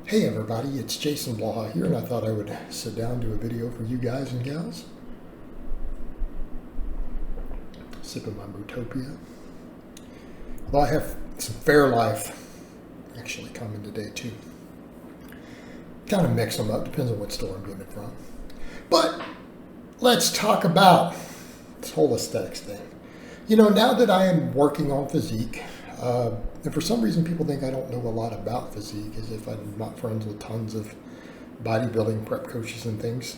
Hey everybody, it's Jason Blaha here, and I thought I would sit down and do a video for you guys and gals. Sipping my Brewtopia. Well, I have some Fairlife actually coming today too. Kind of mix them up, depends on what store I'm getting it from. But let's talk about this whole aesthetics thing. You know, now that I am working on physique, and for some reason people think I don't know a lot about physique, as if I'm not friends with tons of bodybuilding prep coaches and things,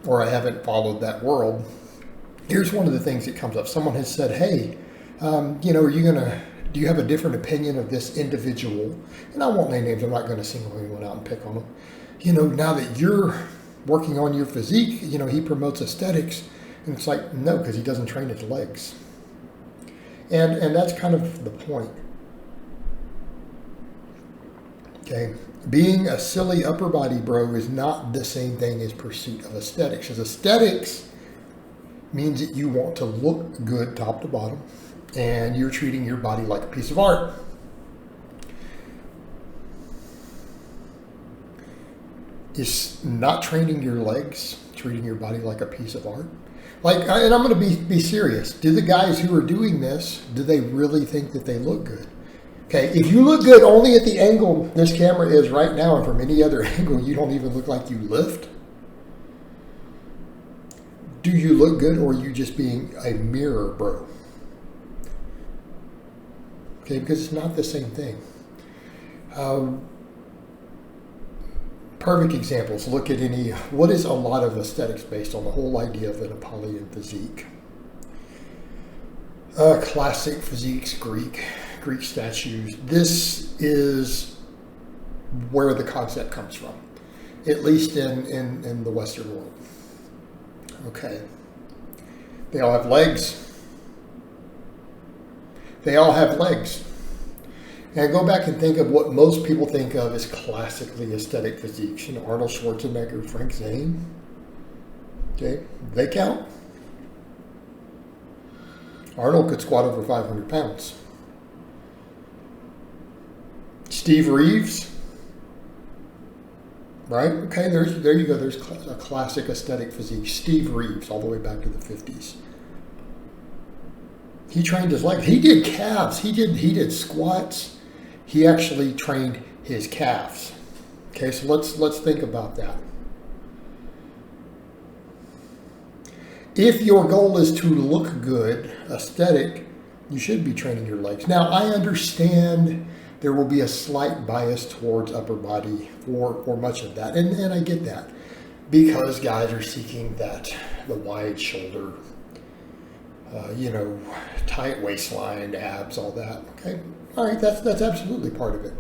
or I haven't followed that world. Here's one of the things that comes up. Someone has said, hey, do you have a different opinion of this individual? And I won't name names, I'm not going to single anyone out and pick on them. You know, now that you're working on your physique, you know, he promotes aesthetics. And it's like, no, because he doesn't train his legs. And that's kind of the point. Okay, being a silly upper body bro is not the same thing as pursuit of aesthetics. Because aesthetics means that you want to look good top to bottom, and you're treating your body like a piece of art. Is not training your legs treating your body like a piece of art? And I'm going to be serious. Do the guys who are doing this, do they really think that they look good? Okay, if you look good only at the angle this camera is right now, and from any other angle, you don't even look like you lift. Do you look good, or are you just being a mirror bro? Okay, because it's not the same thing. Perfect examples. Look at what is a lot of aesthetics based on? The whole idea of an Apollyon physique. Classic physiques, Greek statues. This is where the concept comes from, at least in the Western world. Okay. They all have legs. They all have legs. And go back and think of what most people think of as classically aesthetic physiques. You know, Arnold Schwarzenegger, Frank Zane. Okay, they count. Arnold could squat over 500 pounds. Steve Reeves, right? Okay, there you go. There's a classic aesthetic physique. Steve Reeves, all the way back to the 50s. He trained his legs. He did calves. He did squats. He actually trained his calves. Okay, so let's think about that. If your goal is to look good, aesthetic, you should be training your legs. Now, I understand there will be a slight bias towards upper body for much of that, and I get that, because guys are seeking the wide shoulder, tight waistline, abs, all that. Okay, all right, that's absolutely part of it.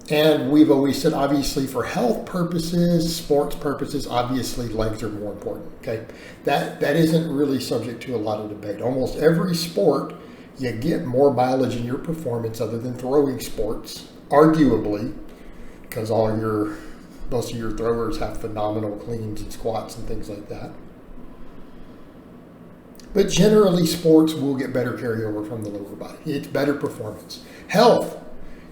And we've always said, obviously, for health purposes, sports purposes, obviously legs are more important. Okay, that isn't really subject to a lot of debate. Almost every sport, you get more mileage in your performance, other than throwing sports, arguably, because most of your throwers have phenomenal cleans and squats and things like that. But generally, sports will get better carryover from the lower body. It's better performance. Health,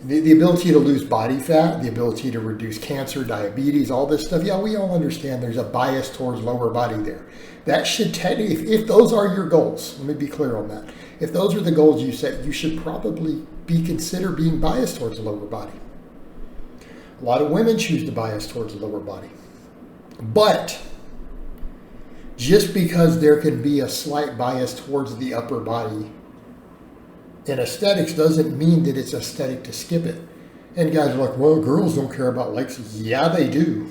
the ability to lose body fat, the ability to reduce cancer, diabetes, all this stuff. Yeah, we all understand there's a bias towards lower body there. That should technically, if those are your goals, let me be clear on that. If those are the goals you set, you should probably consider being biased towards the lower body. A lot of women choose to bias towards the lower body. But just because there can be a slight bias towards the upper body in aesthetics doesn't mean that it's aesthetic to skip it. And guys are like, well, girls don't care about legs. Yeah, they do.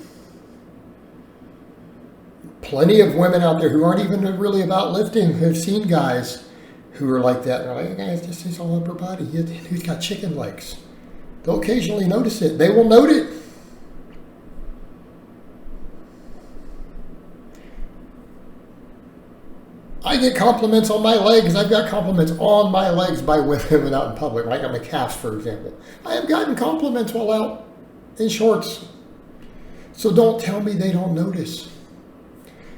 Plenty of women out there who aren't even really about lifting have seen guys who are like that. And they're like, hey guys, this is all upper body. He's got chicken legs. They'll occasionally notice it. They will note it. I get compliments on my legs. I've got compliments on my legs by women out in public. Like on my calves, for example. I have gotten compliments while out in shorts. So don't tell me they don't notice.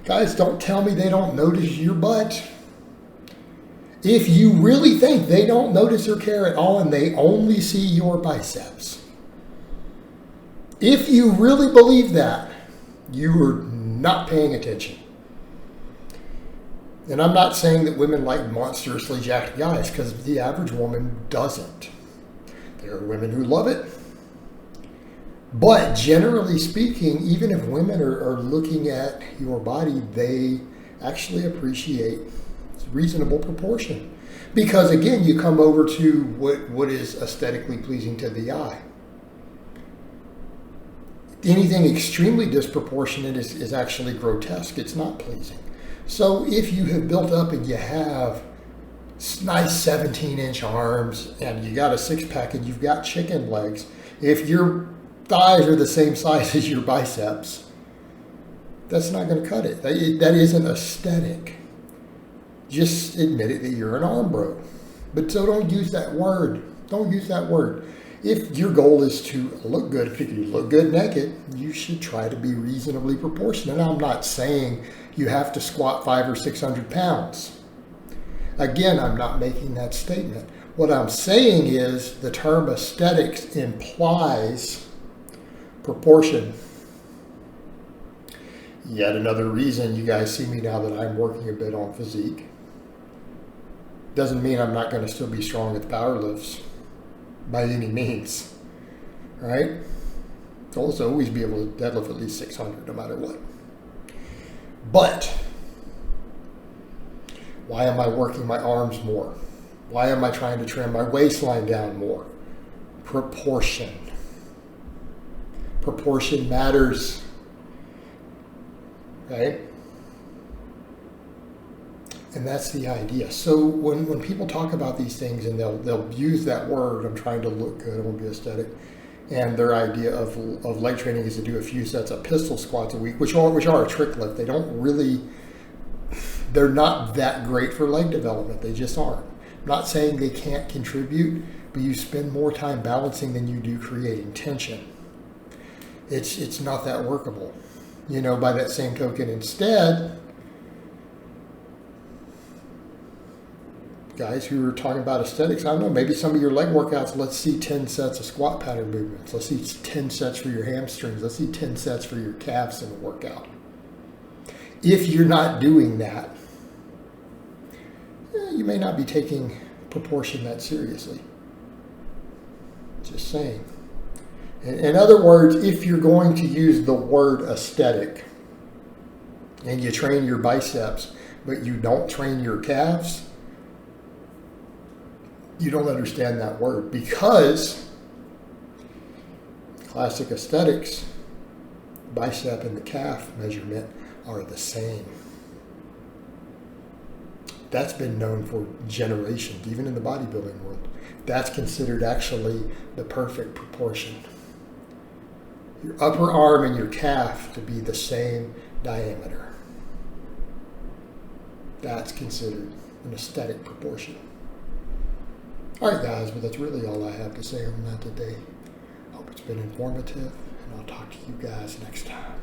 Guys, don't tell me they don't notice your butt. If you really think they don't notice or care at all and they only see your biceps, If you really believe that, you are not paying attention. And I'm not saying that women like monstrously jacked guys, because the average woman doesn't. There are women who love it. But generally speaking, even if women are looking at your body, they actually appreciate reasonable proportion. Because again, you come over to what is aesthetically pleasing to the eye. Anything extremely disproportionate is actually grotesque. It's not pleasing. So if you have built up and you have nice 17-inch arms and you got a six-pack and you've got chicken legs, if your thighs are the same size as your biceps, that's not going to cut it. That isn't aesthetic. Just admit it that you're an arm bro. But so don't use that word. Don't use that word. If your goal is to look good, if you look good naked, you should try to be reasonably proportionate. I'm not saying you have to squat 500 or 600 pounds. Again, I'm not making that statement. What I'm saying is the term aesthetics implies proportion. Yet another reason you guys see me now that I'm working a bit on physique. Doesn't mean I'm not going to still be strong at the power lifts by any means. Right? Goal is to always be able to deadlift at least 600 no matter what. But why am I working my arms more? Why am I trying to trim my waistline down more? Proportion. Proportion matters. Right? And that's the idea. So when people talk about these things and they'll use that word, I'm trying to look good, I want to be aesthetic, and their idea of leg training is to do a few sets of pistol squats a week, which are a trick lift. They're not that great for leg development. They just aren't. I'm not saying they can't contribute, but you spend more time balancing than you do creating tension. It's not that workable. By that same token, instead, guys who are talking about aesthetics, I don't know, maybe some of your leg workouts, let's see 10 sets of squat pattern movements. Let's see 10 sets for your hamstrings. Let's see 10 sets for your calves in a workout. If you're not doing that, you may not be taking proportion that seriously. Just saying. In other words, if you're going to use the word aesthetic and you train your biceps, but you don't train your calves, you don't understand that word, because classic aesthetics, bicep and the calf measurement are the same. That's been known for generations, even in the bodybuilding world. That's considered actually the perfect proportion. Your upper arm and your calf to be the same diameter. That's considered an aesthetic proportion. All right, guys, but that's really all I have to say on that today. Hope it's been informative, and I'll talk to you guys next time.